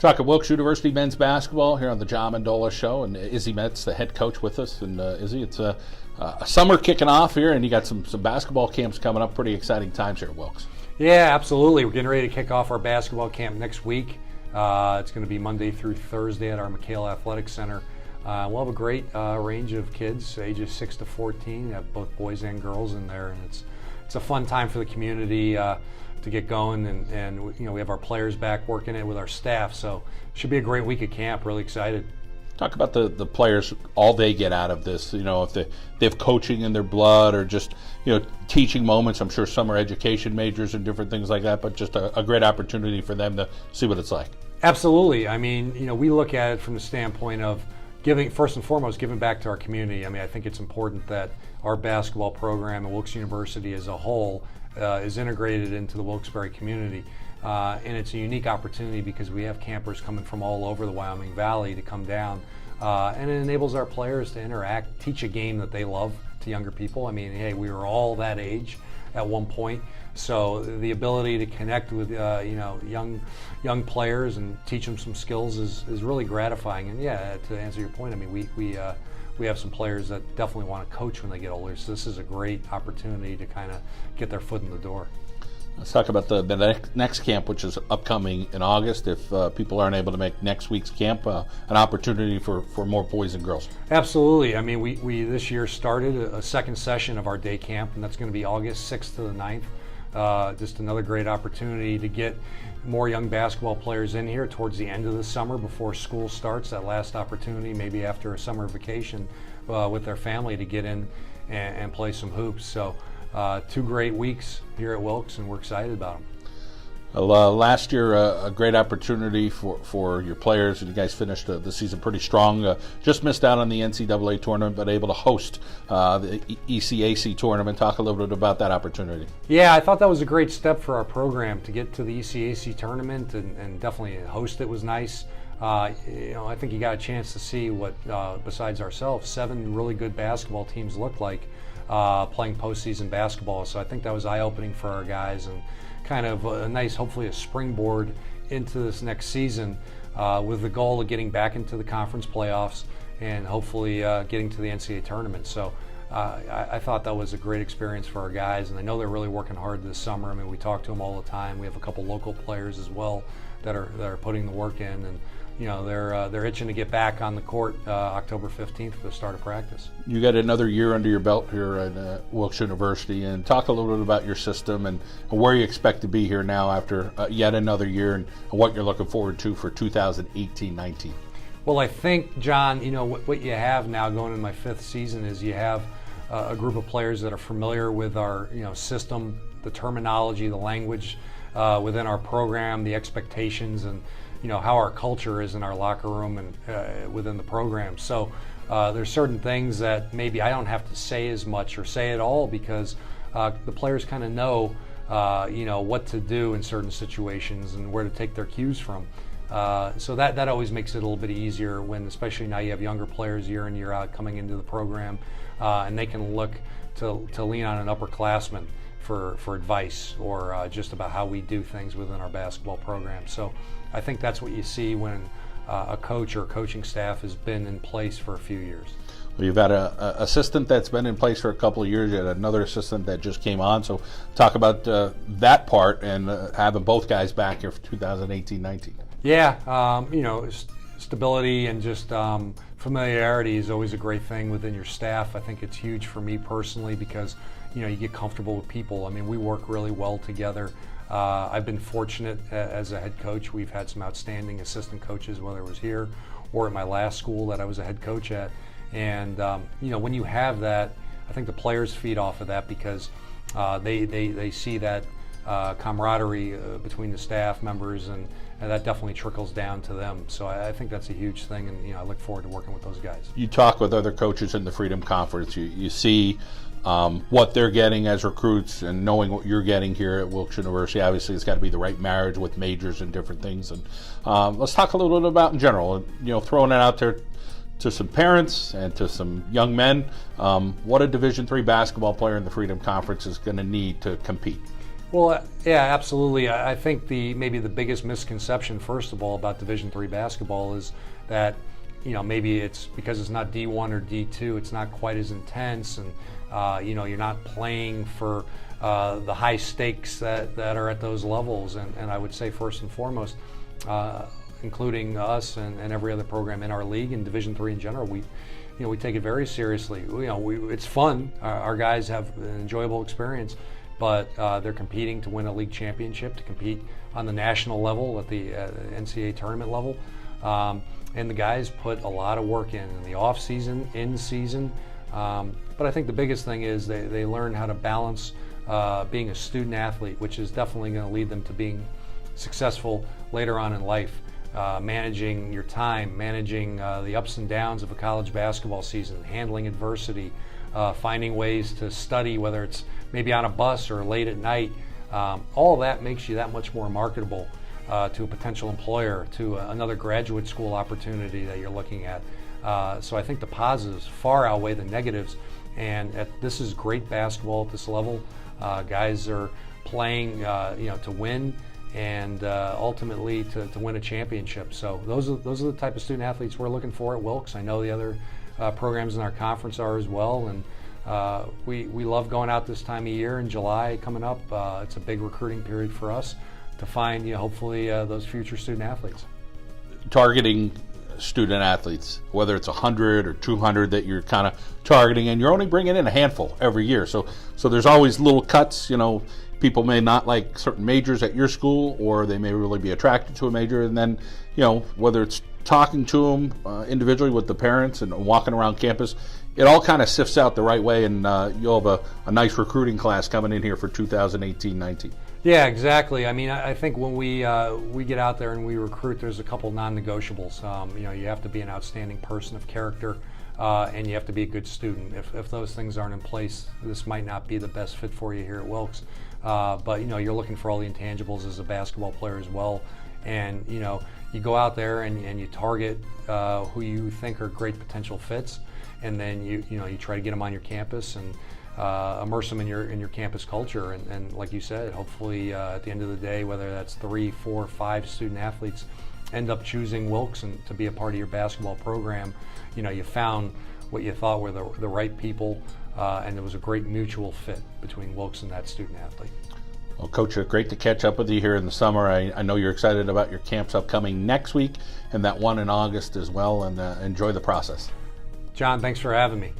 Talking Wilkes University men's basketball here on the John Mendola Show, and Izzi Metz, the head coach, with us. And Izzi, it's a summer kicking off here, and you got some basketball camps coming up. Pretty exciting times here at Wilkes. Yeah, absolutely. We're getting ready to kick off our basketball camp next week. It's going to be Monday through Thursday at our McHale Athletic Center. We'll have a great range of kids, ages 6 to 14. We have both boys and girls in there, and it's a fun time for the community to get going, and we have our players back working it with our staff, so it should be a great week of camp. Really excited. Talk about the players, all they get out of this. If they have coaching in their blood, or just teaching moments. I'm sure some are education majors and different things like that, but just a great opportunity for them to see what it's like. Absolutely. I mean, we look at it from the standpoint of giving, first and foremost, giving back to our community. I mean, I think it's important that our basketball program and Wilkes University as a whole is integrated into the Wilkes-Barre community. And it's a unique opportunity because we have campers coming from all over the Wyoming Valley to come down. And it enables our players to interact, teach a game that they love to younger people. I mean, hey, we were all that age at one point. So the ability to connect with young players and teach them some skills is really gratifying. And yeah, to answer your point, I mean, we have some players that definitely want to coach when they get older. So this is a great opportunity to kind of get their foot in the door. Let's talk about the next camp, which is upcoming in August. If people aren't able to make next week's camp, an opportunity for more boys and girls. Absolutely. I mean, we this year started a second session of our day camp, and that's going to be August 6th to the 9th. Just another great opportunity to get more young basketball players in here towards the end of the summer before school starts. That last opportunity, maybe after a summer vacation with their family, to get in and play some hoops. So 2 great weeks here at Wilkes, and we're excited about them. Last year, a great opportunity for your players, and you guys finished the season pretty strong. Just missed out on the NCAA tournament, but able to host the ECAC Tournament. Talk a little bit about that opportunity. Yeah, I thought that was a great step for our program to get to the ECAC Tournament, and definitely host it was nice. I think you got a chance to see what, besides ourselves, 7 really good basketball teams look like playing postseason basketball. So I think that was eye-opening for our guys, and kind of a nice, hopefully a springboard into this next season with the goal of getting back into the conference playoffs and hopefully getting to the NCAA tournament. So I thought that was a great experience for our guys, and I know they're really working hard this summer. I mean, we talk to them all the time. We have a couple local players as well that are putting the work in, and they're itching to get back on the court October 15th for the start of practice. You got another year under your belt here at Wilkes University, and talk a little bit about your system and where you expect to be here now after yet another year, and what you're looking forward to for 2018-19. Well, I think, John, what you have now going into my 5th season is you have a group of players that are familiar with our system, the terminology, the language within our program, the expectations, and how our culture is in our locker room and within the program. So there's certain things that maybe I don't have to say as much or say at all, because the players kind of know what to do in certain situations and where to take their cues from. So that always makes it a little bit easier when, especially now, you have younger players year in, year out coming into the program, and they can look to lean on an upperclassman for advice or just about how we do things within our basketball program. So I think that's what you see when a coach or a coaching staff has been in place for a few years. Well, you've got an assistant that's been in place for a couple of years. You had another assistant that just came on. So talk about that part and having both guys back here for 2018-19. Yeah, stability and just familiarity is always a great thing within your staff. I think it's huge for me personally because you get comfortable with people. I mean, we work really well together. I've been fortunate as a head coach. We've had some outstanding assistant coaches, whether it was here or at my last school that I was a head coach at. And when you have that, I think the players feed off of that because they see that camaraderie between the staff members, and that definitely trickles down to them. So I think that's a huge thing, and I look forward to working with those guys. You talk with other coaches in the Freedom Conference. You see what they're getting as recruits, and knowing what you're getting here at Wilkes University. Obviously, it's got to be the right marriage with majors and different things. And let's talk a little bit about in general. Throwing it out there to some parents and to some young men, what a Division III basketball player in the Freedom Conference is going to need to compete. Well, yeah, absolutely. I think maybe the biggest misconception, first of all, about Division III basketball is that, maybe it's because it's not D1 or D2, it's not quite as intense, and you're not playing for the high stakes that are at those levels. And I would say first and foremost, including us and every other program in our league and Division III in general, we take it very seriously. It's fun. Our guys have an enjoyable experience, but they're competing to win a league championship, to compete on the national level at the NCAA tournament level. And the guys put a lot of work in the off season, in season. But I think the biggest thing is they learn how to balance being a student athlete, which is definitely going to lead them to being successful later on in life. Managing your time, managing the ups and downs of a college basketball season, handling adversity, finding ways to study, whether it's maybe on a bus or late at night. All of that makes you that much more marketable to a potential employer, to another graduate school opportunity that you're looking at. So I think the positives far outweigh the negatives, and this is great basketball at this level. Guys are playing to win, and ultimately to win a championship. So those are the type of student athletes we're looking for at Wilkes. I know the other programs in our conference are as well, and we love going out this time of year in July coming up. It's a big recruiting period for us to find hopefully those future student athletes. Targeting student athletes, whether it's 100 or 200 that you're kind of targeting, and you're only bringing in a handful every year. So there's always little cuts. People may not like certain majors at your school, or they may really be attracted to a major, and then whether it's talking to them individually with the parents and walking around campus, it all kind of sifts out the right way, and you'll have a nice recruiting class coming in here for 2018-19. Yeah, exactly. I mean, I think when we get out there and we recruit, there's a couple non-negotiables. You have to be an outstanding person of character, and you have to be a good student. If those things aren't in place, this might not be the best fit for you here at Wilkes. But you're looking for all the intangibles as a basketball player as well, and you go out there and you target who you think are great potential fits, and then you try to get them on your campus and immerse them in your campus culture, and like you said, hopefully at the end of the day, whether that's 3, 4, 5 student athletes end up choosing Wilkes and to be a part of your basketball program, you found what you thought were the right people, and there was a great mutual fit between Wilkes and that student athlete. Well, Coach, great to catch up with you here in the summer. I know you're excited about your camps upcoming next week and that one in August as well, and enjoy the process. John, thanks for having me.